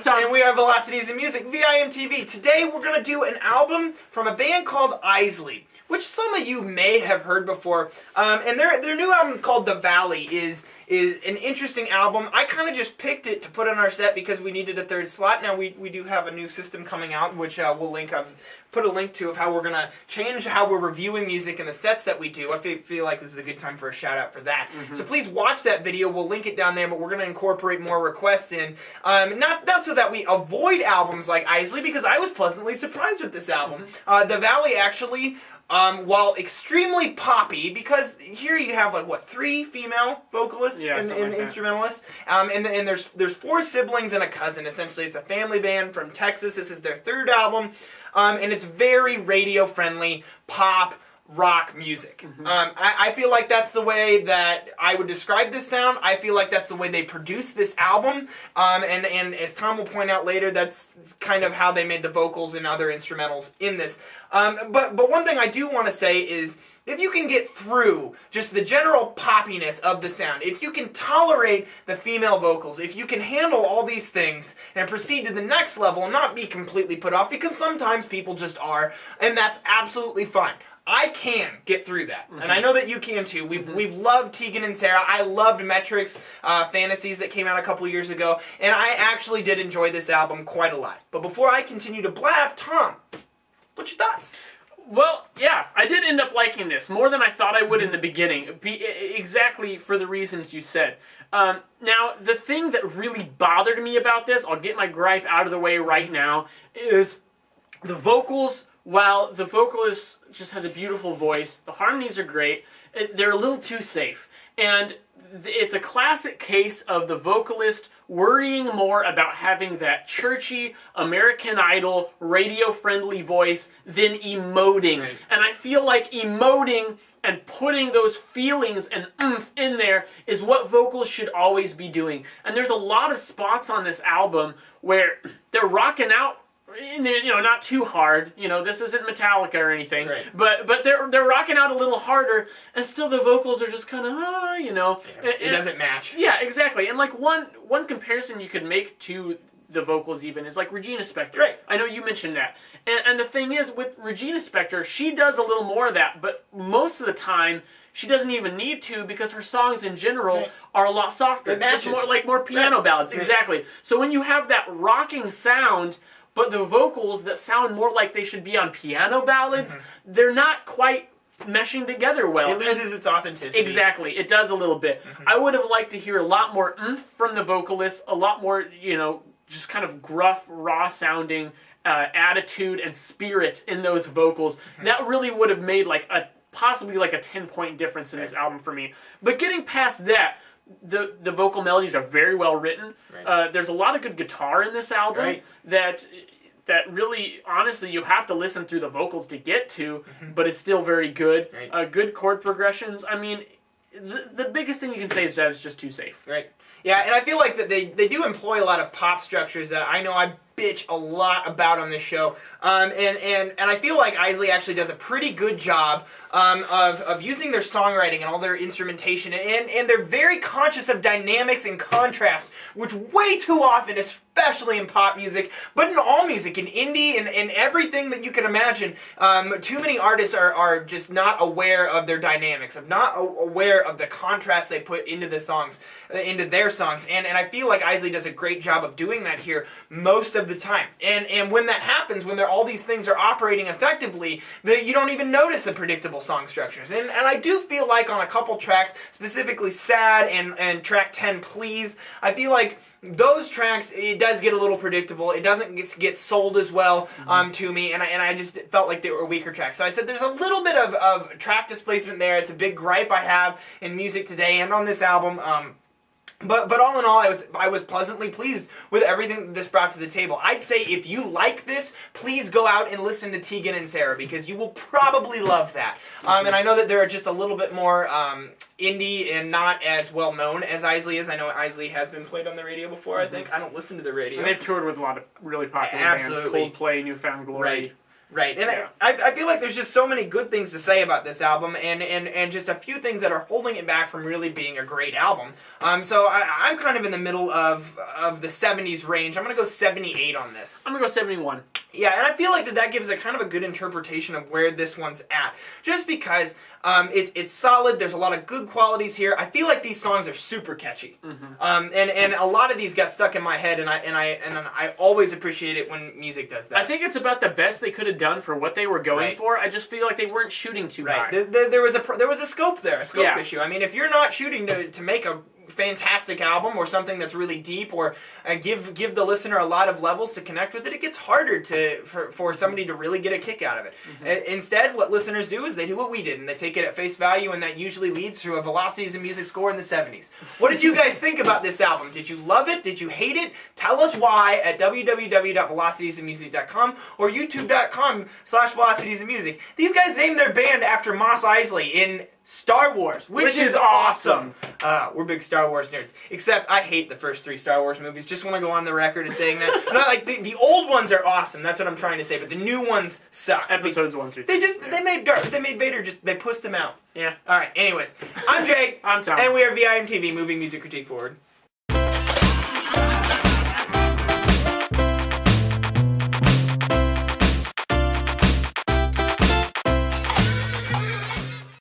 I'm Tom. And we are Velocities in Music, VIMTV. Today we're going to do an album from a band called Eisley, which some of you may have heard before. And their new album called The Valley is an interesting album. I kind of just picked it to put on our set because we needed a third slot. Now we do have a new system coming out, which we'll link. I've put a link to of how we're going to change how we're reviewing music and the sets that we do. I feel like this is a good time for a shout out for that. So please watch that video. We'll link it down there, but we're going to incorporate more requests in. Not so that we avoid albums like Eisley, because I was pleasantly surprised with this album. The Valley actually, while extremely poppy, because here you have like what, 3 female vocalists and instrumentalists, and there's 4 siblings and a cousin. Essentially, it's a family band from Texas. This is their 3rd album, and it's very radio friendly pop rock music. I feel like that's the way that I would describe this sound. I feel like that's the way they produced this album, and as Tom will point out later, that's kind of how they made the vocals and other instrumentals in this. But one thing I do want to say is, if you can get through just the general poppiness of the sound, if you can tolerate the female vocals, if you can handle all these things and proceed to the next level and not be completely put off, because sometimes people just are, and that's absolutely fine. I can get through that, and I know that you can too. We've loved Tegan and Sara. I loved Metric's Fantasies that came out a couple years ago, and I actually did enjoy this album quite a lot. But before I continue to blab, Tom, what's your thoughts? Well, yeah, I did end up liking this more than I thought I would in the beginning, exactly for the reasons you said. Now, the thing that really bothered me about this, I'll get my gripe out of the way right now, is the vocals. While the vocalist just has a beautiful voice, the harmonies are great, they're a little too safe. And it's a classic case of the vocalist worrying more about having that churchy, American Idol, radio-friendly voice than emoting. Right. And I feel like emoting and putting those feelings and oomph in there is what vocals should always be doing. And there's a lot of spots on this album where they're rocking out, not too hard. This isn't Metallica or anything, right. but they're rocking out a little harder, and still the vocals are just kind of, it doesn't match. Yeah, exactly. And like one comparison you could make to the vocals even is like Regina Spektor. Right. I know you mentioned that, and the thing is with Regina Spektor, she does a little more of that, but most of the time she doesn't even need to, because her songs in general are a lot softer. Just more piano ballads. Right. Exactly. So when you have that rocking sound, but the vocals that sound more like they should be on piano ballads, they're not quite meshing together well. It loses its authenticity. Exactly. It does a little bit. I would have liked to hear a lot more oomph from the vocalists, a lot more, just kind of gruff, raw sounding attitude and spirit in those vocals. That really would have made possibly a 10-point difference in this album for me. But getting past that, the vocal melodies are very well written. Right. There's a lot of good guitar in this album that really, honestly, you have to listen through the vocals to get to, but it's still very good. Right. Good chord progressions. I mean, the biggest thing you can say is that it's just too safe. Right. Yeah, and I feel like that they do employ a lot of pop structures that I know I bitch a lot about on this show, and I feel like Eisley actually does a pretty good job of using their songwriting and all their instrumentation, and they're very conscious of dynamics and contrast, which way too often, especially in pop music, but in all music, in indie, and everything that you can imagine, too many artists are just not aware of their dynamics, not aware of the contrast they put into the songs, into their songs, and I feel like Eisley does a great job of doing that here most of the time. And when that happens, when all these things are operating effectively, you don't even notice the predictable song structures. And I do feel like on a couple tracks, specifically Sad and track 10, Please, I feel like those tracks, it does get a little predictable. It doesn't get sold as well to me, and I just felt like they were weaker tracks. So I said there's a little bit of track displacement there. It's a big gripe I have in music today and on this album. But all in all, I was pleasantly pleased with everything that this brought to the table. I'd say if you like this, please go out and listen to Tegan and Sara, because you will probably love that. And I know that they're just a little bit more indie and not as well known as Eisley is. I know Eisley has been played on the radio before, I think. I don't listen to the radio. And they've toured with a lot of really popular bands. Coldplay, Newfound Glory. Right. Right, and Yeah. I feel like there's just so many good things to say about this album, and just a few things that are holding it back from really being a great album. So I'm kind of in the middle of the 70s range. I'm gonna go 78 on this. I'm gonna go 71. Yeah, and I feel like that gives a kind of a good interpretation of where this one's at, just because it's solid. There's a lot of good qualities here. I feel like these songs are super catchy, and a lot of these got stuck in my head, and I always appreciate it when music does that. I think it's about the best they could have done for what they were going for. I just feel like they weren't shooting too high. There was a scope there, a scope Yeah. issue. I mean, if you're not shooting to make a fantastic album or something that's really deep, or give the listener a lot of levels to connect with it, it gets harder for somebody to really get a kick out of it. Instead, what listeners do is they do what we did, and they take it at face value, and that usually leads to a Velocities in Music score in the 70s. What did you guys think about this album? Did you love it? Did you hate it? Tell us why at www.velocitiesinmusic.com or youtube.com/velocitiesinmusic. These guys named their band after Mos Eisley in Star Wars, which is awesome. We're big Star Wars nerds. Except I hate the first 3 Star Wars movies. Just want to go on the record as saying that. Not like the old ones are awesome. That's what I'm trying to say. But the new ones suck. Episodes 1 through 3. They made Vader, they pushed him out. Yeah. All right. Anyways, I'm Jake. I'm Tom. And we are VIMTV, moving music critique forward.